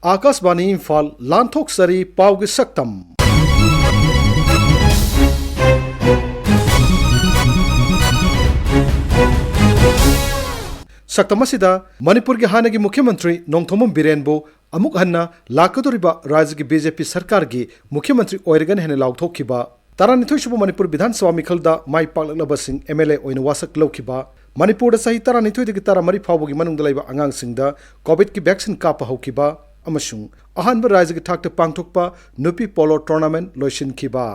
आकाशवाणी इम्फाल लांथोक्सरी पाउगी सक्तम सक्तमसिदा मणिपुर के हानगी मुख्यमंत्री नोंगथोम बिरेनबो अमुक हन्ना लाकदोरिबा राज्य की बीजेपी सरकार की मुख्यमंत्री ओइरगन हेने लाउथोखिबा तरानिथोइसुब मणिपुर विधानसभा मिखलदा माई पाकलबसिंग एमएलए ओइन वासक लौखिबा मणिपुर सही तरानिथोइदगी तरामरी फाउबगी मनुंगदा लैबा आंगांगसिंगदा कोविड की वैक्सीन काप हौखिबा अमसुंग अहानबा राज्य की थाकता पांगथोकपा नुपी पोलो टूर्नामेंट लोइसिनखिबा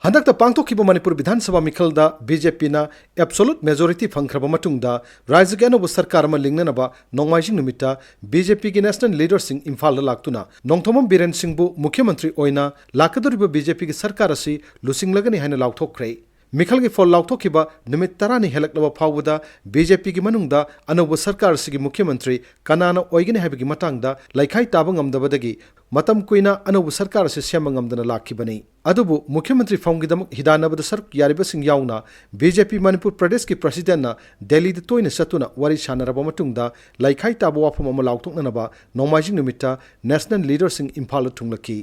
हंदकता पांगथोखिबा मणिपुर विधानसभा मिखलदा बीजेपी ना एब्सोल्यूट मेजोरिटी फंखरबा मतुंगदा राज्य के अनौब सरकार अमा लिंगनबा नोंगमाइजिंग नुमिता बीजेपी की नेशनल लीडर सिंह इम्फाल लाक्तुना नोंगथोम बिरेन सिंहबु मुख्यमंत्री ओइना लाकदोरिबा बीजेपी की सरकार असि लुसिंगलगनि हाइना लाउथोखरे मिखल की फोल लाउथोखिबा निमित तरानी हेलकलबा फाउबदा बीजेपी की मनुंगदा अनौब सरकार सिगी मुख्यमंत्री कनाना ओइगनि हाइबगी मतांगदा लैखाई ताबा ngamdabadagi मतम कुइना अनौब सरकार से सेम ngamdana लाखिबनि अदुबु मुख्यमंत्री फौंगिदम हिदानबद सरक यारिबसिंग याउना बीजेपी मणिपुर प्रदेश की प्रेसिडेंट ना दिल्ली द तोइने सतुना वारी सानरबा मतुंगदा लैखाई ताबा वाफम अमा लाउथोकनबा नोंमाइजिंग नुमिता नेशनल लीडर सिंह इम्फाल थुंगलकी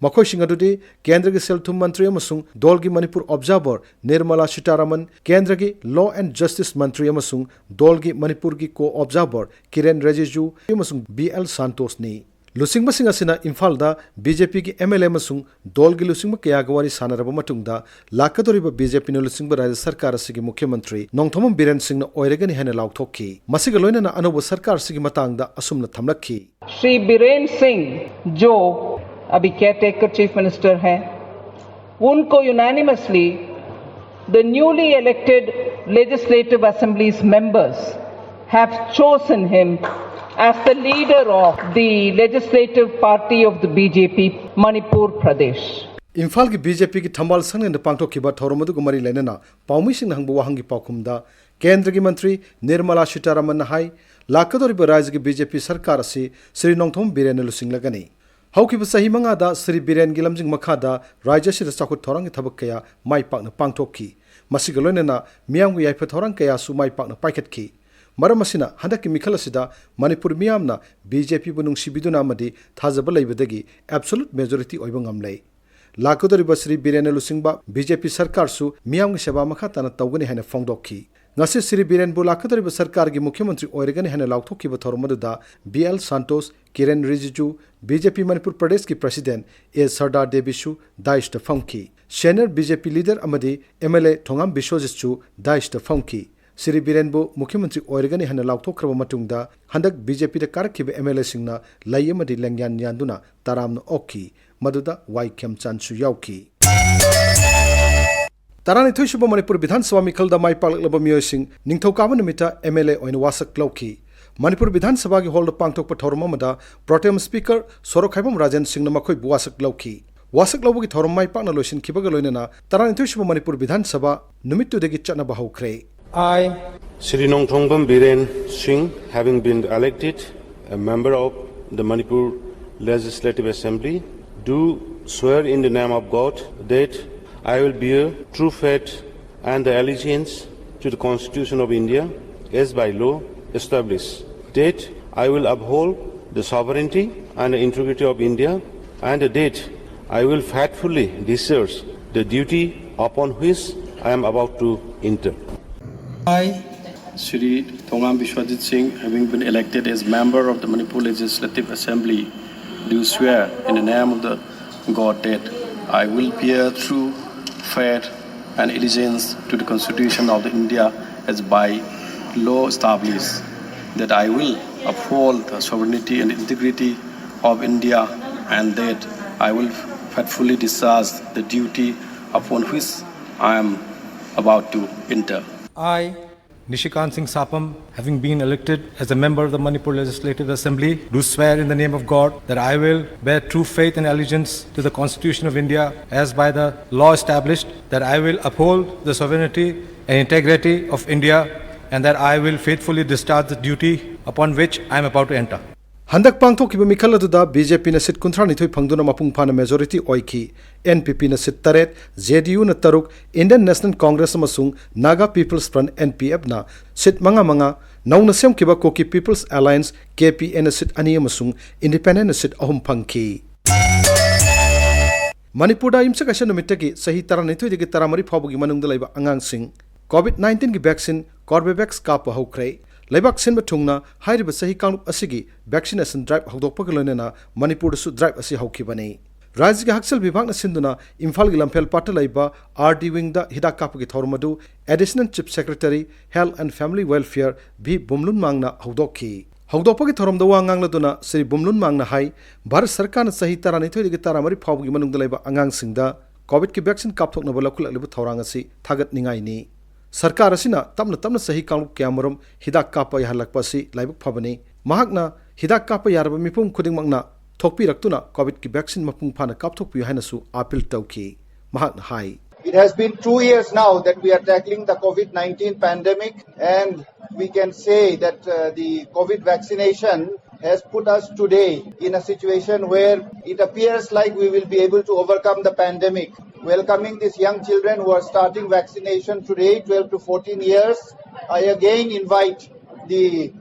मखोइसिंग अदुदि केंद्र के सेलथुम मंत्री अमसुंग दोल की मणिपुर ऑब्जर्वर निर्मला सीतारमन केंद्र की लॉ एंड जस्टिस मंत्री अमसुंग दोल की मणिपुर की को ऑब्जर्वर किरेन रिजिजू अमसुंग बीएल सांतोस ने लुसिंग बसिंग असिना इम्फाल दा बीजेपी की एमएलए अमसुंग दोल की लुसिंग कयागवारी सानरबा मतुंगदा लाकदोरिबा बीजेपी न लुसिंग राज्य सरकार सिगी मुख्यमंत्री नोंगथोम बिरेन सिंह न ओइरगनि हेने लाउथोखी मसिग लोइना अनौब सरकार सिगी मतांगदा असुमना थमलखी श्री बीरेन सिंह जो अभी केयरटेकर चीफ मिनिस्टर हैं, उनको unanimously the newly elected legislative assemblies members have chosen him as the leader of the legislative party of the BJP Manipur Pradesh. Imphal की बीजेपी की थंबाल संघ ने पांगथोखिबा थौरमदु गुमरी लेनेना पाउमिसिंग हंगबु वाहंगी पाउखुमदा केंद्र की मंत्री निर्मला सीतारमन हाई लाकदोरिबा राज्य की बीजेपी सरकार असि श्री नोंगथोम बिरेन लुसिंगलगनि हौखिबा सही मंगादा श्री बिरेन की लमजिंग मखादा राज्य सिदा चाखुत थौरंग थबक कया माई पाकना पांगथोखी मसिग लोइनेना मियांगु याइफा थौरंग कया सु माई पाकना पाइखतखी मरम असिना हंदकी मिखल असिदा मणिपुर मियामना बीजेपी बु नुंगसिबिदुना अमदि थाजबा लैबदगी एब्सोल्यूट मेजोरिटी ओइबा ngamlei लाकदोरिबा श्री बिरेन लुसिंगबा बीजेपी सरकार सु मियामगी सेवा मखा तना तौगनि हैने फोंगदोखी ngasi श्री बिरेन बु लाकदोरिबा सरकार की मुख्यमंत्री ओइरगनि हैने लाउथोखिबा थौरमदुदा बीएल सांतोस किरेन रिजिजू बीजेपी मणिपुर प्रदेश की प्रेसिडेंट ए सरदार देबिसु दाइस्ट फंकी सीनियर बीजेपी लीडर अमदि एमएलए थोंगाम बिश्वजितसु दाइस्ट फंकी श्री बिरेनबु मुख्यमंत्री ओइरगनि हन लाउथोखरबा मतुंगदा हंदक बीजेपी दा कारखिबा एमएलए सिंगना लाई अमदि लेंग्यान यान्दुना तारामना ओखी मदुदा वाई खेमचानसु याउखी तरानिथोइसुब मणिपुर विधानसभा मिखलदा माई पाकलबा मियोइसिंग निंगथौकाबा नुमिता एमएलए ओइन वासक लौखी मणिपुर विधानसभा की हॉल पांगथोकपा थौरमदा प्रोटेम स्पीकर सोरखाइबम राजन सिंह मखोइ वासक लौखी वासक लौबगी थौरम माई पाकना लोइसिनखिबगा लोइनना तरानिथोइसुब मणिपुर विधानसभा नुमित्तुदगी चटनबा हौख्रे I, Shri Nongthongbam Biren Singh, having been elected a member of the Manipur Legislative Assembly, do swear in the name of God that I will bear true faith and allegiance to the Constitution of India as by law established, that I will uphold the sovereignty and the integrity of India, and that I will faithfully discharge the duty upon which I am about to enter. I, Shri Thongam Vishwajit Singh, having been elected as member of the Manipur Legislative Assembly, do swear in the name of the God that I will bear true faith and allegiance to the Constitution of the India as by law established, that I will uphold the sovereignty and integrity of India, and that I will faithfully discharge the duty upon which I am about to enter. I, Nishikant Singh Sapam, having been elected as a member of the Manipur Legislative Assembly, do swear in the name of God that I will bear true faith and allegiance to the Constitution of India as by the law established, that I will uphold the sovereignty and integrity of India, and that I will faithfully discharge the duty upon which I am about to enter. Handak pangthokiba mikhal aduda BJP na sit 39 phangduna mapung phana majority oiki, NPP na sit 3, JDU na 3, Indian National Congress amasung Naga People's Front NPF na sit manga nauna semkiba Koki People's Alliance KPN na sit 2 amasung Independent na sit 3 phangki. Manipurda imsakasya numitagi sahi 19 digi 30 phawbagi manungda laiba angangsing COVID-19 gi vaccine Corbevax kapa hokrai. Laibak sin bathungna hairiba sahi kanglup asigi vaccination drive hokdokpa galonena Manipur su drive asi hokibani. Rajya ga haksal vibhag na sinduna Imphal gi Lamphel patta laiba RD wing da hidak kapa gi thormadu Additional Chief Secretary Health and Family Welfare B Bumlun mangna hokdokki. Hokdokpa gi thorom da wangang laduna Sri Bumlun mangna hai Bharat Sarkar na sahi 19 gi 30 phawgi manungda laiba angang singda COVID ki vaccine kapthokna balakul alibu thorang asi thagat ningai ni. Sarkar asina tamna sahi kanglup kyamarum hidak kapa yahalakpa si laibuk phabani mahakna hidak kapa yaraba mipum khuding mangna thokpi raktuna COVID ki vaccine mapung phana kapthokpi haina su appeal tawki mahakna hai. It has been 2 years now that we are tackling the COVID-19 pandemic, and we can say that the COVID vaccination has put us today in a situation where it appears like we will be able to overcome the pandemic. Welcoming these young children who are starting vaccination today, 12 to 14 years, I again invite the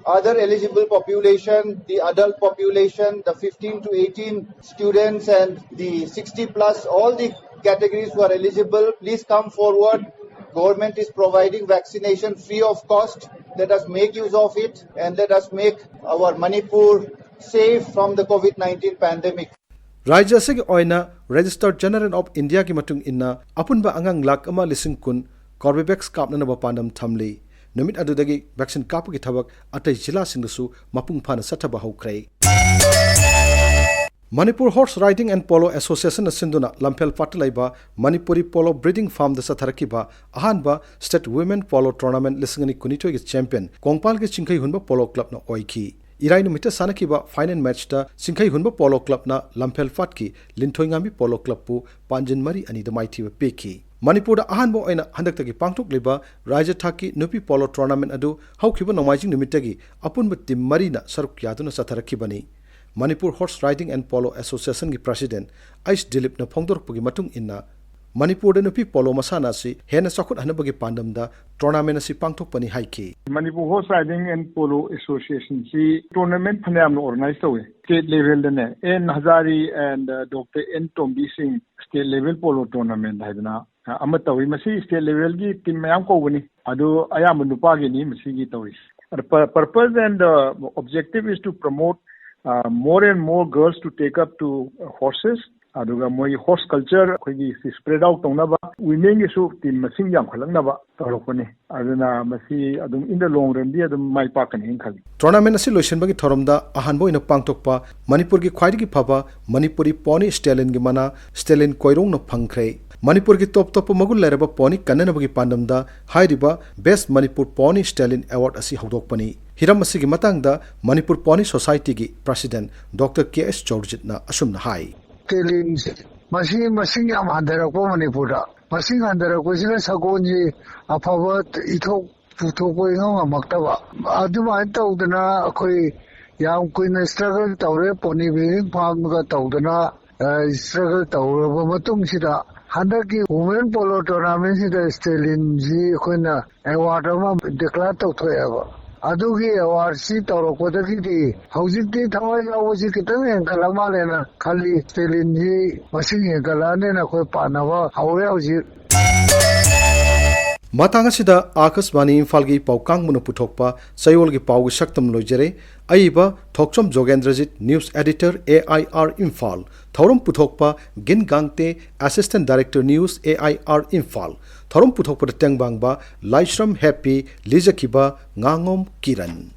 other eligible population, the adult population, the 15 to 18 students and the 60 plus, all the categories who are eligible, please come forward. Government is providing vaccination free of cost. Let us make use of it and let us make our Manipur safe from the COVID-19 pandemic. Rajya Sigi Oina, Registered General of India ki matung inna, apunba angang lak ama lising kun, Corbevax kapna na bapandam thamli. Numit adudagi vaccine kapu ki thabak atay jila singdasu mapung phana sataba hokrai. Manipur Horse Riding and Polo Association Sinduna Lamphel Patalaiba Manipuri Polo Breeding Farm the Satharakiba Ahanba State Women Polo Tournament Lisingani Kunito is champion Kongpal ke Chinkai Hunba Polo Club na oiki. Irai numita sanakiba final match ta Chinkai Hunba Polo Club na Lamphel Fatki Lintoingami Polo Club pu Panjin Mari ani the mighty peki. Manipur da ahanbo oina handaktagi pangthok liba Rajya Thaki Nupi Polo Tournament adu haukiba nomajing numitagi apunba tim mari na saruk yaduna satharakibani. Manipur Horse Riding and Polo Association ki President Ais Dilip na phongdorpagi matung inna Manipur da nupi polo masana si hena sakut hanabagi pandam da tournament si pangthokpani haiki. Manipur Horse Riding and Polo Association si tournament phanayam organize tawe state level dane N Hazari and Dr. N Tombi Singh state level polo tournament haidana ama tawi masi state level gi team mayam ko gani adu ayam nupa gi ni masi gi tawi. The purpose and objective is to promote more and more girls to take up to horses. Aduga moi horse culture khoi spread out tongnaba women gi su team masing yam khalangnaba tarokoni aduna masi adum in the long run di adum mai pakani khali. Tournament asi loisenbagi thoromda ahanbo ina pangtokpa Manipur gi khwaidigi phaba Manipuri pony stallion gi mana stallion koirong na phangkhre. Manipur ki top magul leraba pony kannanabagi pandamda hairiba best Manipur pony stallion award asi hawdokpani. Hiram asigi matangda Manipur Pony Society gi President Dr. K.S. Chowdhurit na asumna hai. Stallions masing yam handarakpo Manipurda. Masing handarakpo sila sagonji apabat ithok puthokpo inga maktaba. Aduma tawdana akhoi yam kuina struggle tawre pony breeding farm ga tawdana struggle tawraba matung sida handaki women polo tournament sida stallion ji khoina award ma declare tawthoyaba. Adugi award si tawrokpodagi di haujikti thawai yawosi kitang engkalama lena khali stallion ji masing engkalane na khoi panaba hawe hauji. Matanga sida Akashvani Imphal gi paukang munu puthokpa sayol gi pau gi saktam loijare aiba Thokchom Jogendrajit News Editor AIR Imphal thorom puthokpa Gin Gangte Assistant Director News AIR Imphal thorom puthokpa tengbangba Laishram Happy Lijakiba Ngangom Kiran.